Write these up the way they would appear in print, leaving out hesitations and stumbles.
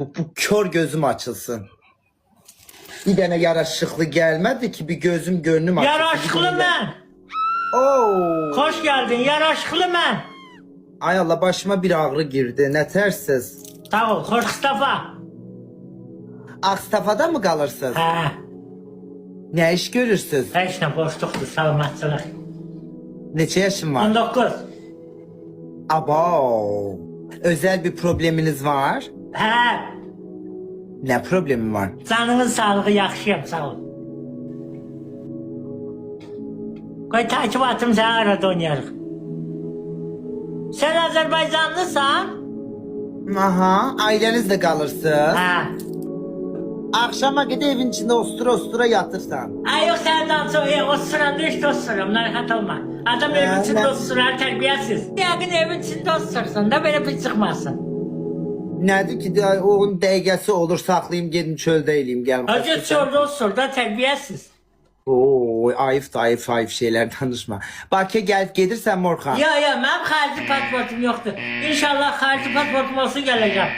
Bu kör gözüm açılsın. Bir tane yaraşıklı gelmedi ki bir gözüm gönlüm açılsın. Yaraşıklı ben. Oo. Hoş geldin yaraşıklı ben. Ay Allah başıma bir ağrı girdi. Ne tersiz. Sağ ol hoş Mustafa. Akstafada mı kalırsınız? He. Ne iş görürsünüz? Heç nə boşluqdur salamatçılıq. Neçə yaşın var? 19. Abo. Özel bir probleminiz var? Hə. Ne problemi var? Canının sağlığı yaxşıyam sağ ol. Qoy təkibatım səni arada oynayarıq. Sen Azərbaycanlısan? Aha, ailenizle kalırsınız. Hə. Akşama kadar evin içinde ostura ostura yatırsan. Ay yox səndən çox osuramda heç osuram, narahat olma. Adam evin içində osurar, tərbiyəsiz. Yəqin evin içində osursan da belə pis çıxmasın. Nedir ki de, onun dəqiqəsi olur saklayayım gedin çöldə eləyim gəlmə. Hacı çöldə osur da tərbiyəsiz. Oo, ayıp şeyler danışma. Bakıya gelip gelirsen Morxan. Ya mənim xarici pasportum yoxdur. İnşallah xarici pasportum olsun gələcəm.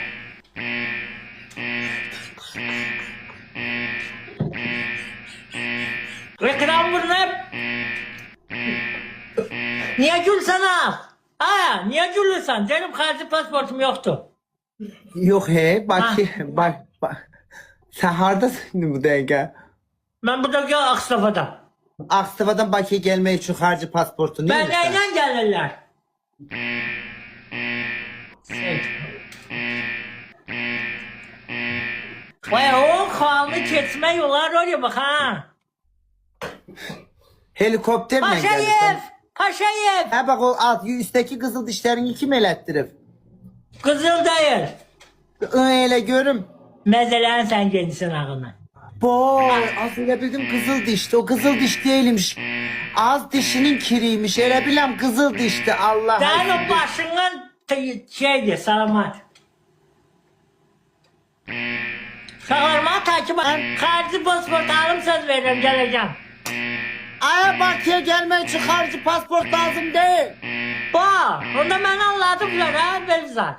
Reklam vurunub. Niye gülsən al? Aa, niye gülürsən? Canım xarici pasportum yoxdur. Yok he, bak. Sen hardasın bu dəqiqə? Ben buradaki Akstafa'da. Akstavadan Bakıya gelmek için harcı pasportu Ben neymiş? neyle gelirler? Vay o kanlı kesme yollar oraya bak ha. Helikopterle Paşayev! gelirsen. Paşayev! Ha bak o alt üstteki kızıl dişlerini kim elettirip? Kızıldayır. Öyle görüm. Mezelen sen gelsin ağına. Boy aslında bildim kızıl dişti. O kızıl diş değilmiş. Az dişinin kiriymiş. Öyle bilem kızıl dişti Allah. Sen o başının şeydi salamat. Sağlarıma takip et. Karşı pasport alım söz veririm geleceğim. Ay Bakıya gelmek için harcı pasport lazım değil. Bak onda ben anladım ha Belzar.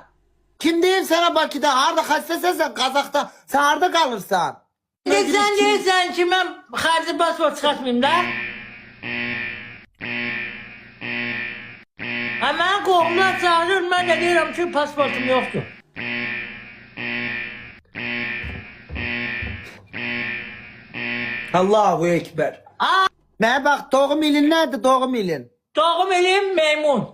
Kim diyeyim sana Bakı'da harda kaçsa sen Kazak'ta sen harda kalırsan. Sen değilsen ki ben karşı pasport çıkartmayayım da. Hemen kovumlar çağırır ben de diyorum ki pasportum yoktu. Allahu Ekber. Aa, Ne bak doğum ilin nerede doğum ilin? doğum ilim Meymun.